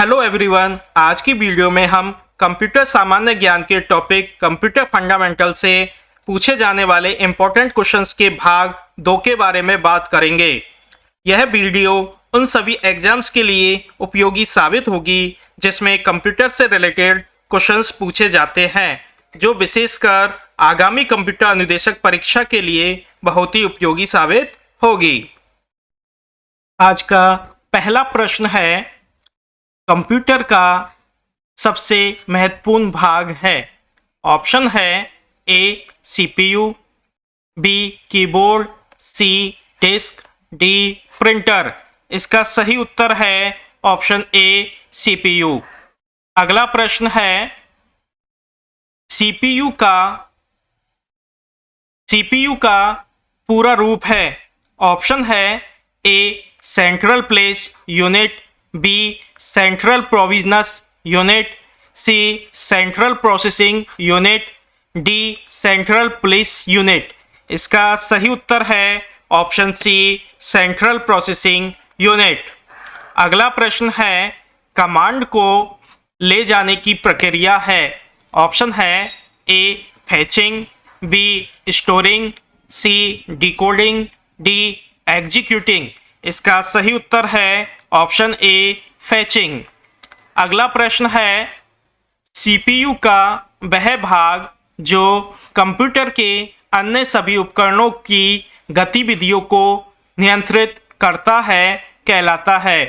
Hello everyone, आज की video में हम कंप्यूटर सामान्य ज्ञान के टॉपिक कंप्यूटर फंडामेंटल से पूछे जाने वाले इम्पोर्टेंट क्वेश्चंस के भाग 2 के बारे में बात करेंगे। यह वीडियो उन सभी एग्जाम्स के लिए उपयोगी साबित होगी जिसमें कंप्यूटर से रिलेटेड क्वेश्चंस पूछे जाते हैं, जो विशेषकर आगामी कंप्यूटर अनुदेशक परीक्षा के लिए बहुत ही उपयोगी साबित होगी। आज का पहला प्रश्न है, कंप्यूटर का सबसे महत्वपूर्ण भाग है। ऑप्शन है ए सीपीयू, बी कीबोर्ड, सी डिस्क, डी प्रिंटर। इसका सही उत्तर है ऑप्शन ए सीपीयू। अगला प्रश्न है, सीपीयू का पूरा रूप है। ऑप्शन है A central place unit, B central provisions unit, C central processing unit, D central police unit. इसका सही उत्तर है option C central processing unit. अगला प्रश्न है, कमांड को ले जाने की प्रक्रिया है। ऑप्शन है ए फैचिंग, बी स्टोरिंग, सी डिकोडिंग, डी एग्जीक्यूटिंग। इसका सही उत्तर है ऑप्शन ए फैचिंग। अगला प्रश्न है, सीपीयू का वह भाग जो कंप्यूटर के अन्य सभी उपकरणों की गतिविधियों को नियंत्रित करता है कहलाता है।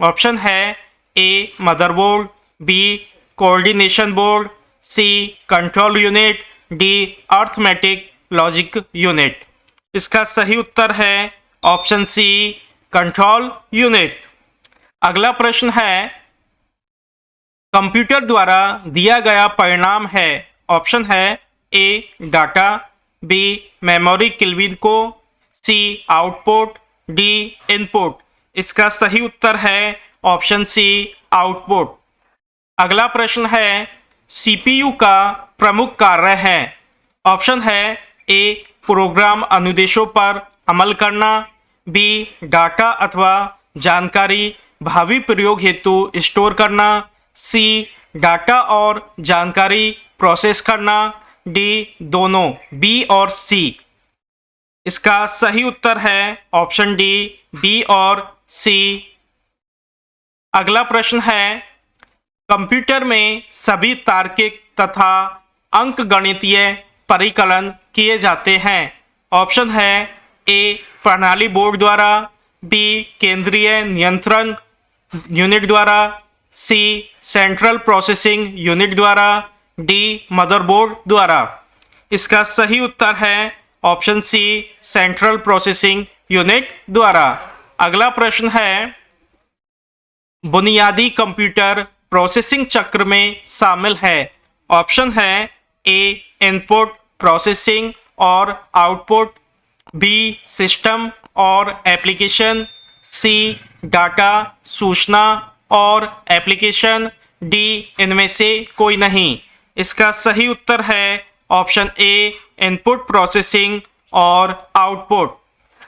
ऑप्शन है A motherboard, B coordination board, C control unit, D arithmetic logic unit. इसका सही उत्तर है ऑप्शन सी कंट्रोल यूनिट। अगला प्रश्न है, कंप्यूटर द्वारा दिया गया परिणाम है। ऑप्शन है ए डाटा, बी मेमोरी किल्विद को, सी आउटपुट, डी इनपुट। इसका सही उत्तर है ऑप्शन सी आउटपुट। अगला प्रश्न है, सीपीयू का प्रमुख कार्य है। ऑप्शन है ए प्रोग्राम अनुदेशों पर अमल करना, बी डाटा अथवा जानकारी भावी प्रयोग हेतु स्टोर करना, सी डाटा और जानकारी प्रोसेस करना, डी दोनों, बी और सी। इसका सही उत्तर है ऑप्शन डी, बी और सी। अगला प्रश्न है, कंप्यूटर में सभी तार्किक तथा अंकगणितीय परिकलन किए जाते हैं। ऑप्शन है ए प्रणाली बोर्ड द्वारा, बी केंद्रीय नियंत्रण यूनिट द्वारा, सी सेंट्रल प्रोसेसिंग यूनिट द्वारा, डी मदरबोर्ड द्वारा। इसका सही उत्तर है option C central processing unit द्वारा। अगला प्रश्न है, बुनियादी कंप्यूटर प्रोसेसिंग चक्र में शामिल है। ऑप्शन है ए इनपुट प्रोसेसिंग और आउटपुट, बी सिस्टम और एप्लीकेशन, सी डाटा सूचना और एप्लीकेशन, डी इनमें से कोई नहीं। इसका सही उत्तर है ऑप्शन ए इनपुट प्रोसेसिंग और आउटपुट।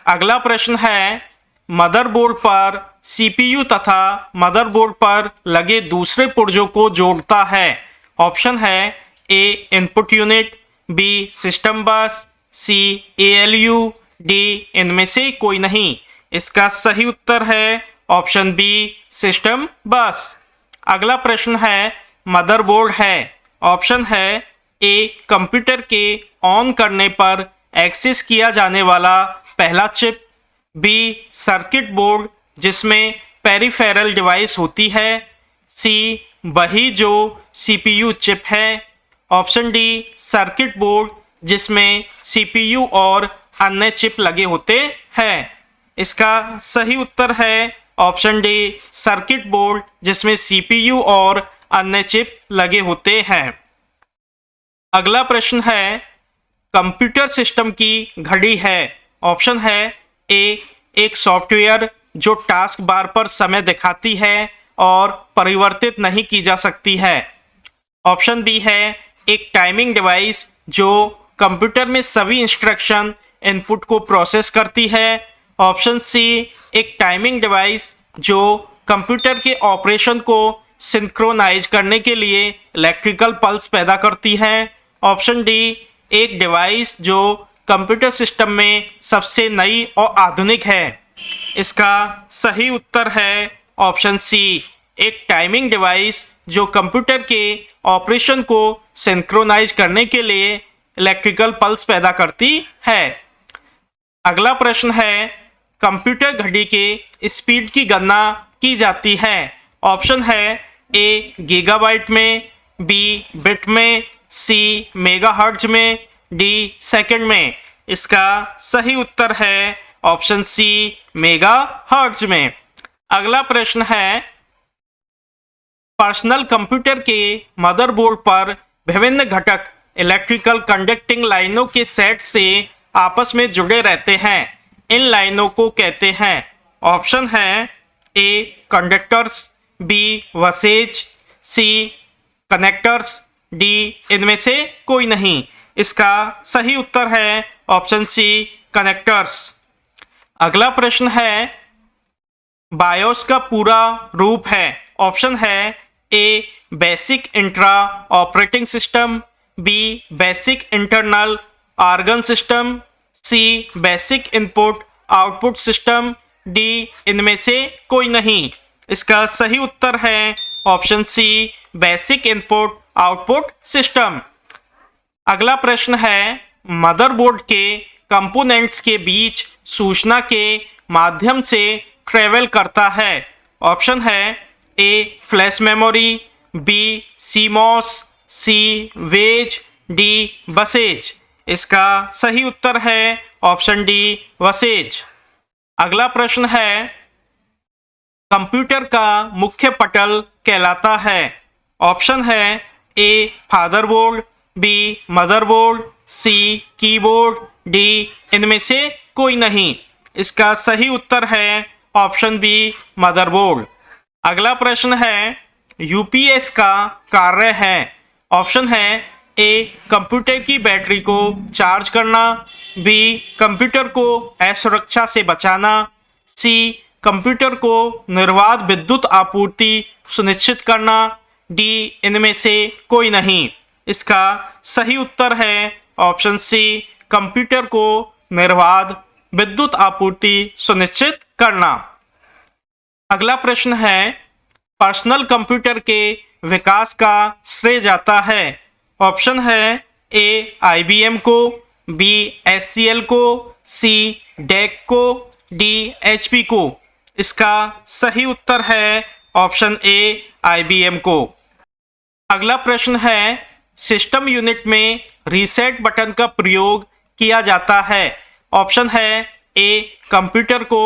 अगला प्रश्न है, मदरबोर्ड पर सीपीयू तथा मदरबोर्ड पर लगे दूसरे पुर्जों को जोड़ता है। ऑप्शन है ए इनपुट यूनिट, बी सिस्टम बस, सी एएलयू, डी इनमें से कोई नहीं। इसका सही उत्तर है ऑप्शन बी सिस्टम बस। अगला प्रश्न है, मदरबोर्ड है। ऑप्शन है ए कंप्यूटर के ऑन करने पर एक्सेस किया जाने वाला पहला चिप, बी सर्किट बोर्ड जिसमें पेरिफेरल डिवाइस होती है, सी वही जो सीपीयू चिप है, ऑप्शन डी सर्किट बोर्ड जिसमें सीपीयू और अन्य चिप लगे होते हैं। इसका सही उत्तर है ऑप्शन डी सर्किट बोर्ड जिसमें सीपीयू और अन्य चिप लगे होते हैं। अगला प्रश्न है, कंप्यूटर सिस्टम की घड़ी है। ऑप्शन है ए एक सॉफ्टवेयर जो टास्क बार पर समय दिखाती है और परिवर्तित नहीं की जा सकती है। ऑप्शन बी है एक टाइमिंग डिवाइस जो कंप्यूटर में सभी इंस्ट्रक्शन इनपुट को प्रोसेस करती है। ऑप्शन सी एक टाइमिंग डिवाइस जो कंप्यूटर के ऑपरेशन को सिंक्रोनाइज करने के लिए इलेक्ट्रिकल पल्स पैदा करती है। ऑप्शन डी, एक डिवाइस जो कंप्यूटर सिस्टम में सबसे नई और आधुनिक है। इसका सही उत्तर है ऑप्शन सी, एक टाइमिंग डिवाइस जो कंप्यूटर के ऑपरेशन को सिंक्रोनाइज करने के लिए इलेक्ट्रिकल पल्स पैदा करती है। अगला प्रश्न है, कंप्यूटर घड़ी के स्पीड की गणना की जाती है। ऑप्शन है ए गीगाबाइट में, बी बिट में, सी मेगाहर्ट्ज में, डी सेकंड में। इसका सही उत्तर है ऑप्शन सी, मेगाहर्ट्ज में। अगला प्रश्न है, पर्सनल कंप्यूटर के मदरबोर्ड पर विभिन्न घटक इलेक्ट्रिकल कंडक्टिंग लाइनों के सेट से आपस में जुड़े रहते हैं। इन लाइनों को कहते हैं। ऑप्शन है ए कंडक्टर्स, बी वसेज, सी कनेक्टर्स, डी इनमें से कोई नहीं। इसका सही उत्तर है ऑप्शन सी, कनेक्टर्स। अगला प्रश्न है, बायोस का पूरा रूप है। ऑप्शन है A basic intra operating system, B basic internal organ system, C basic input output system, D इनमें से कोई नहीं। इसका सही उत्तर है option C, basic input output system. अगला प्रश्न है, मदरबोर्ड के कंपोनेंट्स के बीच सूचना के माध्यम से ट्रेवल करता है। ऑप्शन है ए फ्लैश मेमोरी, बी सीमॉस, सी वेज, डी बसेज। इसका सही उत्तर है ऑप्शन डी, वसेज। अगला प्रश्न है, कंप्यूटर का मुख्य पटल कहलाता है। ऑप्शन है ए फादरबोर्ड, बी मदरबोर्ड, सी कीबोर्ड, डी इनमें से कोई नहीं। इसका सही उत्तर है ऑप्शन बी, मदरबोर्ड। अगला प्रश्न है, यूपीएस का कार्य है। ऑप्शन है ए कंप्यूटर की बैटरी को चार्ज करना, बी कंप्यूटर को असुरक्षा से बचाना, सी कंप्यूटर को निर्बाध विद्युत आपूर्ति सुनिश्चित करना, डी इनमें से कोई नहीं। इसका सही उत्तर है ऑप्शन सी, कंप्यूटर को निर्बाध विद्युत आपूर्ति सुनिश्चित करना। अगला प्रश्न है, पर्सनल कंप्यूटर के विकास का श्रेय जाता है। ऑप्शन है ए आईबीएम को, बी एचसीएल को, सी डेक को, डी एचपी को। इसका सही उत्तर है ऑप्शन ए, आईबीएम को। अगला प्रश्न है, सिस्टम यूनिट में रीसेट बटन का प्रयोग किया जाता है। ऑप्शन है ए कंप्यूटर को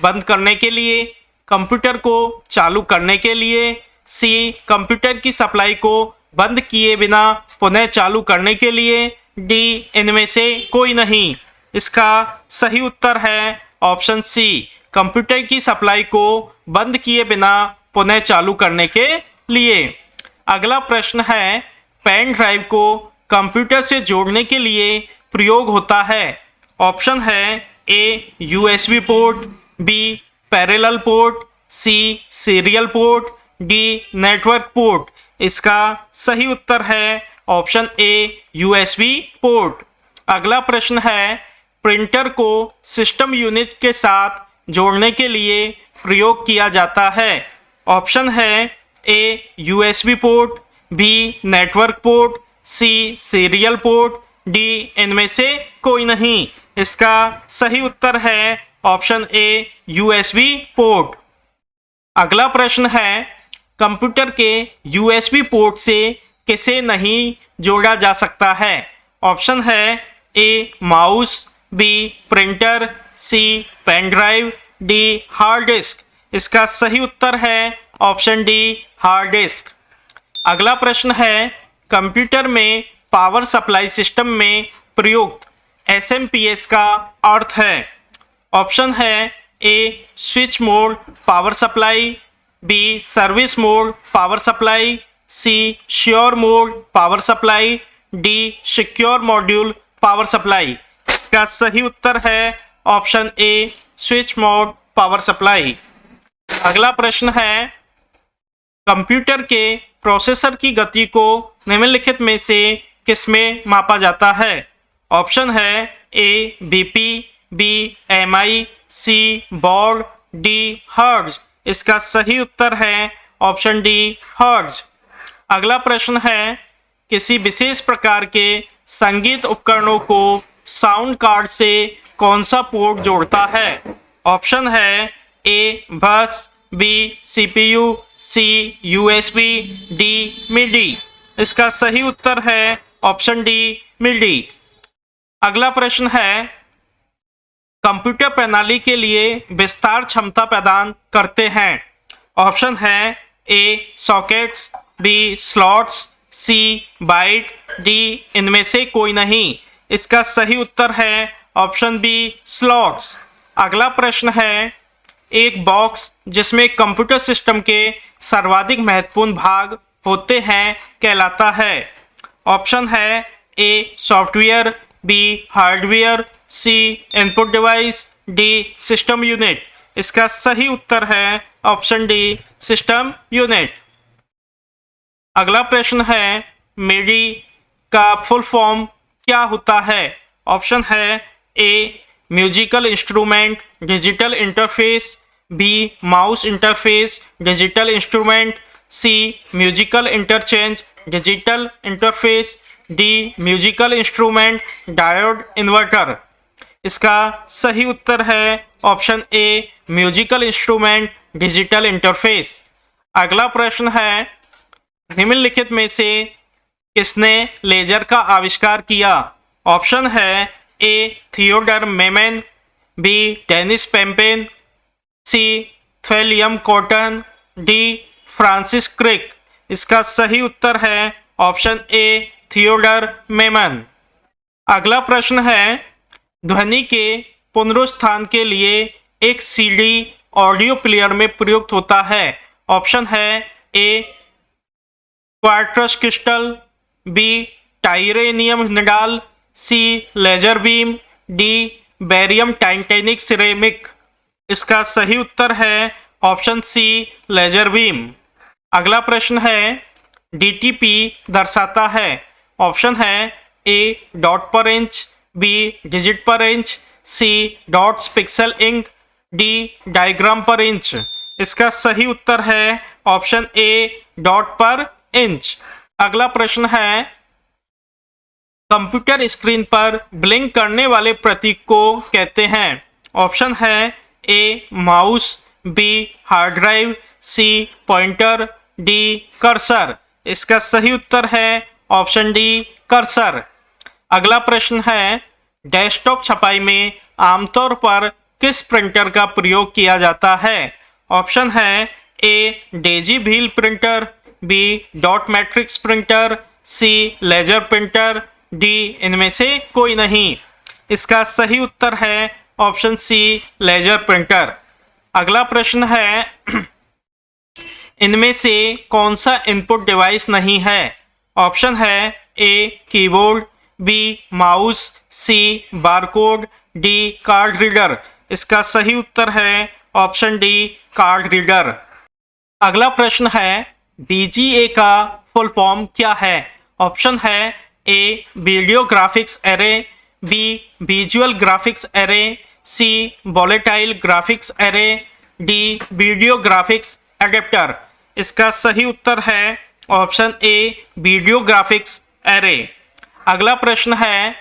बंद करने के लिए, कंप्यूटर को चालू करने के लिए, सी कंप्यूटर की सप्लाई को बंद किए बिना पुनः चालू करने के लिए, डी इनमें से कोई नहीं। इसका सही उत्तर है ऑप्शन सी, कंप्यूटर की सप्लाई को बंद किए बिना पुनः चालू करने के लिए। अगला प्रश्न है, पेन ड्राइव को कंप्यूटर से जोड़ने के लिए प्रयोग होता है। ऑप्शन है A USB port, B parallel port, C serial port, D network port. इसका सही उत्तर है ऑप्शन ए, यूएसबी पोर्ट। अगला प्रश्न है, प्रिंटर को सिस्टम यूनिट के साथ जोड़ने के लिए प्रयोग किया जाता है। ऑप्शन है A USB port, B network port, C serial port, D इनमें से कोई नहीं। इसका सही उत्तर है ऑप्शन ए, यूएसबी पोर्ट। अगला प्रश्न है, कंप्यूटर के यूएसबी पोर्ट से किसे नहीं जोड़ा जा सकता है। ऑप्शन है A mouse, B printer, C pen drive, D hard disk. इसका सही उत्तर है ऑप्शन डी, हार्ड डिस्क। अगला प्रश्न है, कंप्यूटर में पावर सप्लाई सिस्टम में प्रयुक्त एसएमपीएस का अर्थ है। ऑप्शन है A switch mode power supply, B service mode power supply, C sure mode power supply, D secure module power supply. इसका सही उत्तर है option A, switch mode power supply. अगला प्रश्न है, कंप्यूटर के प्रोसेसर की गति को निम्नलिखित में से किसमें मापा जाता है? ऑप्शन है ए बीपी, बी एमआई, सी बॉड, डी हर्ट्ज। इसका सही उत्तर है ऑप्शन डी हर्ट्ज। अगला प्रश्न है किसी विशेष प्रकार के संगीत उपकरणों को साउंड कार्ड से कौन सा पोर्ट जोड़ता है? ऑप्शन है A bus, B CPU, C USB, D MIDI. इसका सही उत्तर है ऑप्शन डी मिडी। अगला प्रश्न है कंप्यूटर प्रणाली के लिए विस्तार क्षमता प्रदान करते हैं। ऑप्शन है ए सॉकेट्स, बी स्लॉट्स, सी बाइट, डी इनमें से कोई नहीं। इसका सही उत्तर है ऑप्शन बी स्लॉट्स। अगला प्रश्न है एक बॉक्स जिसमें कंप्यूटर सिस्टम के सर्वाधिक महत्वपूर्ण भाग होते हैं कहलाता है। ऑप्शन है A software, B hardware, C input device, D system unit. इसका सही उत्तर है ऑप्शन डी सिस्टम यूनिट। अगला प्रश्न है मिडी का फुल फॉर्म क्या होता है? ऑप्शन है A musical instrument digital interface, B mouse interface digital instrument, C musical interchange digital interface, D musical instrument diode inverter. इसका सही उत्तर है option A musical instrument digital interface. अगला प्रश्न है निम्नलिखित में से किसने लेजर का आविष्कार किया? ऑप्शन है A Theodore Maiman, B Dennis पेम्पेन, C thallium cotton, D Francis Crick. इसका सही उत्तर है ऑप्शन ए थियोडर मेमन। अगला प्रश्न है ध्वनि के पुनरुत्थान के लिए एक सीडी ऑडियो प्लेयर में प्रयुक्त होता है। ऑप्शन है A quartz crystal, B titanium निडाल, C laser beam, D barium titanic ceramic. इसका सही उत्तर है ऑप्शन सी लेजर बीम। अगला प्रश्न है डीटीपी दर्शाता है। ऑप्शन है A dot per inch, B digit per inch, C dots pixel ink, D diagram per inch. इसका सही उत्तर है option A dot per inch. अगला प्रश्न है कंप्यूटर स्क्रीन पर ब्लिंक करने वाले प्रतीक को कहते हैं। ऑप्शन है A mouse, B hard drive, C pointer, D cursor. इसका सही उत्तर है ऑप्शन डी कर्सर। अगला प्रश्न है डेस्कटॉप छपाई में आमतौर पर किस प्रिंटर का प्रयोग किया जाता है? ऑप्शन है A daisy wheel printer, B dot matrix printer, C laser printer, D इनमें से कोई नहीं। इसका सही उत्तर है ऑप्शन सी लेजर प्रिंटर। अगला प्रश्न है इनमें से कौन सा इनपुट डिवाइस नहीं है? ऑप्शन है a keyboard, B mouse, C barcode, D card reader. इसका सही उत्तर है ऑप्शन डी कार्ड रीडर। अगला प्रश्न है बीजीए का फुल फॉर्म क्या है? ऑप्शन है A video graphics array, B visual graphics array, C volatile graphics array, D video graphics adapter. इसका सही उत्तर है option A video graphics array. अगला प्रश्न है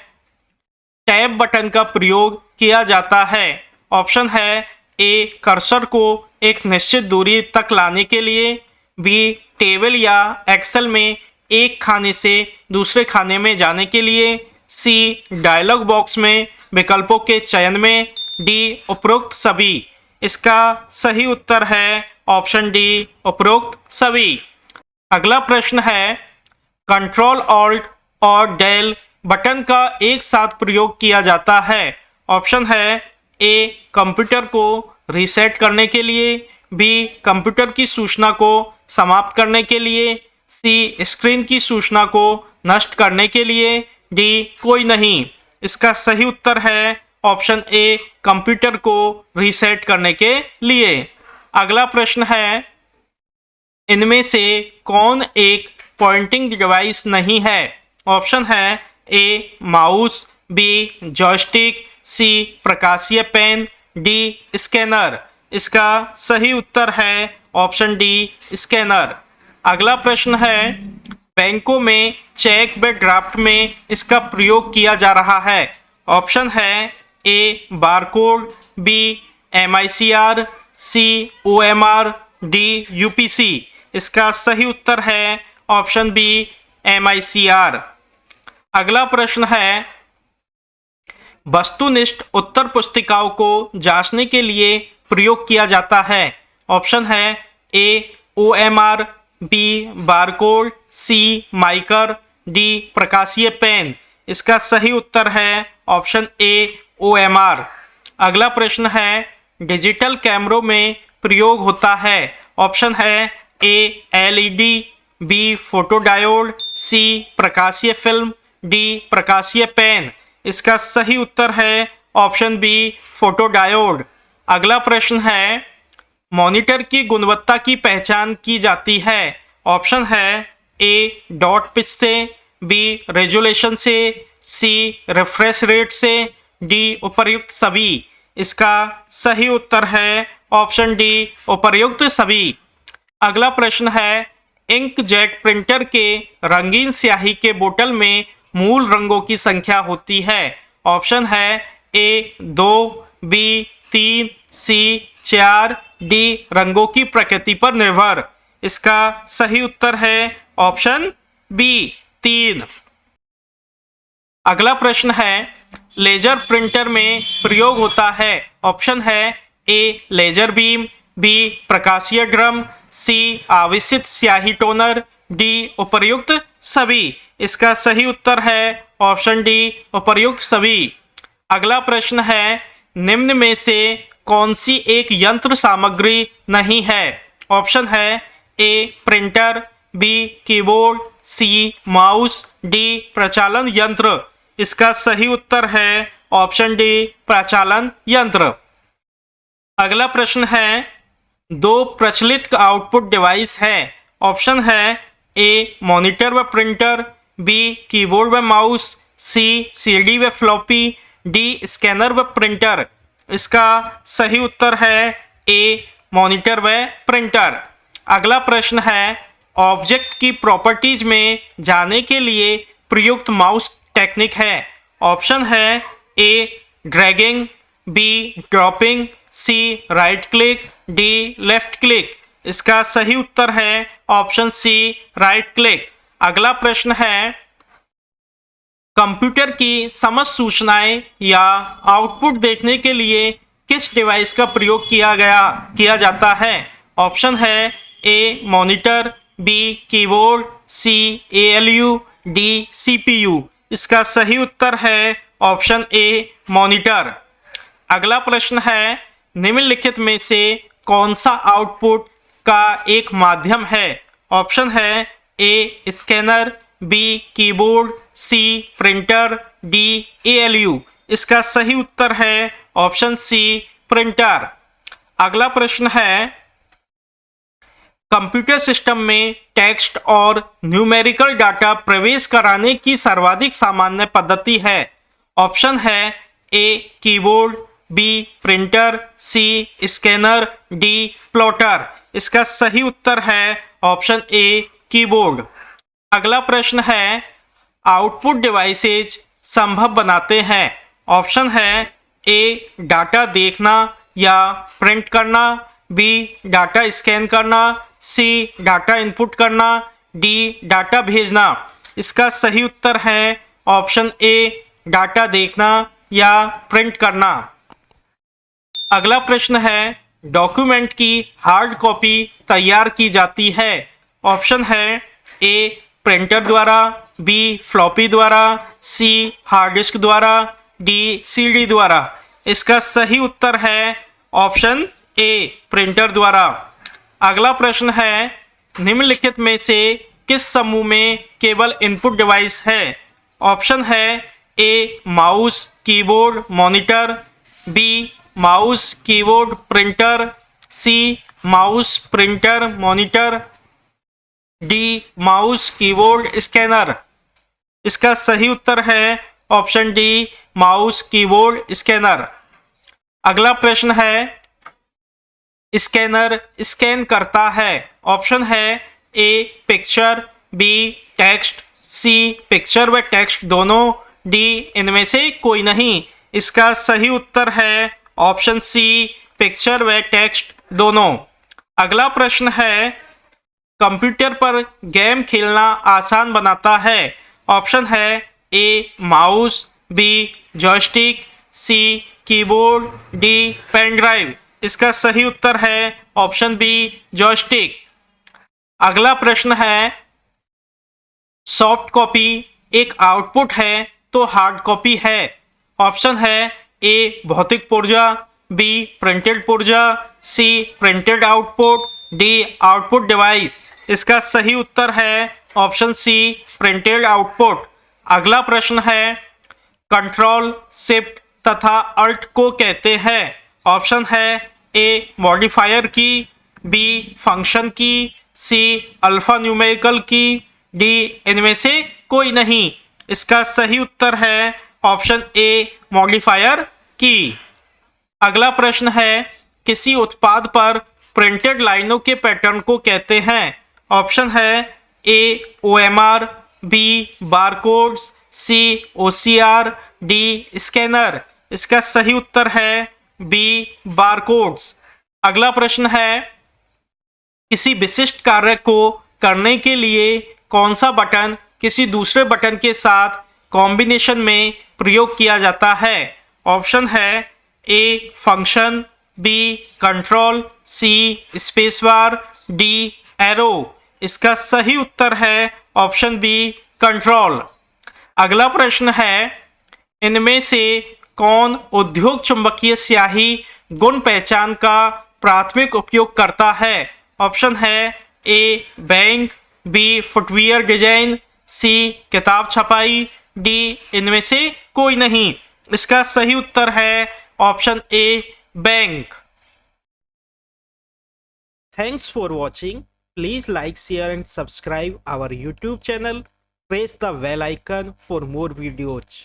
टैब बटन का प्रयोग किया जाता है। ऑप्शन है ए कर्सर को एक निश्चित दूरी तक लाने के लिए, बी टेबल या एक्सेल में एक खाने से दूसरे खाने में जाने के लिए, सी डायलॉग बॉक्स में विकल्पों के चयन में, डी उपरोक्त सभी। इसका सही उत्तर है ऑप्शन डी उपरोक्त सभी। अगला प्रश्न है कंट्रोल ऑल्ट और डेल बटन का एक साथ प्रयोग किया जाता है। ऑप्शन है ए कंप्यूटर को रीसेट करने के लिए, बी कंप्यूटर की सूचना को समाप्त करने के लिए, सी स्क्रीन की सूचना को नष्ट करने के लिए, डी कोई नहीं। इसका सही उत्तर है ऑप्शन ए कंप्यूटर को रीसेट करने के लिए। अगला प्रश्न है इनमें से कौन एक पॉइंटिंग डिवाइस नहीं है? ऑप्शन है ए माउस, बी जॉयस्टिक, सी प्रकाशीय पेन, डी स्कैनर। इसका सही उत्तर है ऑप्शन डी स्कैनर। अगला प्रश्न है बैंकों में चेक व ड्राफ्ट में इसका प्रयोग किया जा रहा है। ऑप्शन है ए बारकोड, बी MICR, सी OMR, डी UPC। इसका सही उत्तर है ऑप्शन बी MICR। अगला प्रश्न है वस्तुनिष्ठ उत्तर पुस्तिकाओं को जांचने के लिए प्रयोग किया जाता है। ऑप्शन है ए OMR, बी बारकोड, सी माइकर, डी प्रकाशीय पेन। इसका सही उत्तर है ऑप्शन ए OMR। अगला प्रश्न है डिजिटल कैमरों में प्रयोग होता है। ऑप्शन है ए LED, बी फोटोडायोड, सी प्रकाशीय फिल्म, डी प्रकाशीय पेन। इसका सही उत्तर है ऑप्शन बी फोटोडायोड। अगला प्रश्न है मॉनिटर की गुणवत्ता की पहचान की जाती है। ऑप्शन है ए डॉट पिच से, बी रेजोल्यूशन से, सी रिफ्रेश रेट से, डी उपर्युक्त सभी। इसका सही उत्तर है ऑप्शन डी उपर्युक्त सभी। अगला प्रश्न है इंकजेट प्रिंटर के रंगीन स्याही के बोतल में मूल रंगों की संख्या होती है। ऑप्शन है ए 2, बी 3, सी 4, डी रंगों की प्रकृति पर निर्भर। इसका सही उत्तर है ऑप्शन बी 3। अगला प्रश्न है लेजर प्रिंटर में प्रयोग होता है। ऑप्शन है ए लेजर बीम, बी प्रकाशीय ड्रम, सी आवेशित स्याही टोनर, डी उपर्युक्त सभी। इसका सही उत्तर है ऑप्शन डी उपर्युक्त सभी। अगला प्रश्न है निम्न में से कौन सी एक यंत्र सामग्री नहीं है? ऑप्शन है ए printer, B keyboard, sea mouse, D प्रचालन यंत्र। इसका सही उत्तर है ऑप्शन डी प्रचालन यंत्र। अगला प्रश्न है दो प्रचलित आउटपुट डिवाइस है। ऑप्शन है ए मॉनिटर व प्रिंटर, बी कीबोर्ड व माउस, सी CD व फ्लॉपी, डी स्कैनर व प्रिंटर। इसका सही उत्तर है ए मॉनिटर व प्रिंटर। अगला प्रश्न है ऑब्जेक्ट की प्रॉपर्टीज में जाने के लिए प्रयुक्त माउस टेक्निक है। ऑप्शन है A dragging, B dropping, C right click, D left click. इसका सही उत्तर है ऑप्शन सी राइट क्लिक। अगला प्रश्न है कंप्यूटर की समस्त सूचनाएं या आउटपुट देखने के लिए किस डिवाइस का प्रयोग किया जाता है? ऑप्शन है A monitor, B keyboard, C ALU, D CPU। इसका सही उत्तर है ऑप्शन ए मॉनिटर। अगला प्रश्न है निम्नलिखित में से कौन सा आउटपुट का एक माध्यम है? ऑप्शन है ए स्कैनर, बी कीबोर्ड, सी प्रिंटर, डी ALU। इसका सही उत्तर है ऑप्शन सी प्रिंटर। अगला प्रश्न है कंप्यूटर सिस्टम में टेक्स्ट और न्यूमेरिकल डाटा प्रवेश कराने की सर्वाधिक सामान्य पद्धति है। ऑप्शन है a keyboard, B printer, C scanner, D plotter. इसका सही उत्तर है ऑप्शन ए कीबोर्ड। अगला प्रश्न है आउटपुट डिवाइसेज संभव बनाते हैं। ऑप्शन है ए डाटा देखना या प्रिंट करना, बी डाटा स्कैन करना, सी डाटा इनपुट करना, डी डाटा भेजना। इसका सही उत्तर है ऑप्शन ए डाटा देखना या प्रिंट करना। अगला प्रश्न है डॉक्यूमेंट की हार्ड कॉपी तैयार की जाती है। ऑप्शन है ए प्रिंटर द्वारा, बी फ्लॉपी द्वारा, सी हार्ड डिस्क द्वारा, डी CD द्वारा। इसका सही उत्तर है ऑप्शन ए प्रिंटर द्वारा। अगला प्रश्न है निम्नलिखित में से किस समूह में केवल इनपुट डिवाइस है? ऑप्शन है A mouse, keyboard, monitor, B mouse, keyboard, printer, C mouse, printer, monitor, D mouse keyboard scanner. इसका सही उत्तर है option D mouse keyboard scanner. अगला प्रश्न है स्कैनर स्कैन करता है। ऑप्शन है A picture, B text, C picture व टेक्स्ट दोनों, डी इनमें से कोई नहीं। इसका सही उत्तर है ऑप्शन सी पिक्चर व टेक्स्ट दोनों। अगला प्रश्न है कंप्यूटर पर गेम खेलना आसान बनाता है। ऑप्शन है A mouse, B joystick, C keyboard, D pen drive. इसका सही उत्तर है ऑप्शन बी जॉयस्टिक। अगला प्रश्न है सॉफ्ट कॉपी एक आउटपुट है तो हार्ड कॉपी है। ऑप्शन है ए भौतिक पुर्जा, बी प्रिंटेड पुर्जा, C printed output, D output device. इसका सही उत्तर है ऑप्शन सी प्रिंटेड आउटपुट। अगला प्रश्न है कंट्रोल शिफ्ट तथा अल्ट को कहते हैं। ऑप्शन है ए मॉडिफायर की, बी फंक्शन की, सी अल्फा न्यूमेरिकल की, डी इनमें से कोई नहीं। इसका सही उत्तर है ऑप्शन ए मॉडिफायर की। अगला प्रश्न है किसी उत्पाद पर प्रिंटेड लाइनों के पैटर्न को कहते हैं। ऑप्शन है ए OMR, बी बारकोड्स, सी OCR, डी स्कैनर। इसका सही उत्तर है बी बारकोड्स। अगला प्रश्न है किसी विशिष्ट कार्य को करने के लिए कौन सा बटन किसी दूसरे बटन के साथ कॉम्बिनेशन में प्रयोग किया जाता है। ऑप्शन है A function, B control, C space bar, D arrow. इसका सही उत्तर है ऑप्शन बी कंट्रोल। अगला प्रश्न है इनमें से कौन उद्योग चुंबकीय स्याही गुण पहचान का प्राथमिक उपयोग करता है। ऑप्शन है ए बैंक, बी फुटवियर डिजाइन, सी किताब छपाई, डी इनमें से कोई नहीं। इसका सही उत्तर है option A bank. Thanks for watching. Please like, share and subscribe our YouTube channel. Press the bell icon for more videos.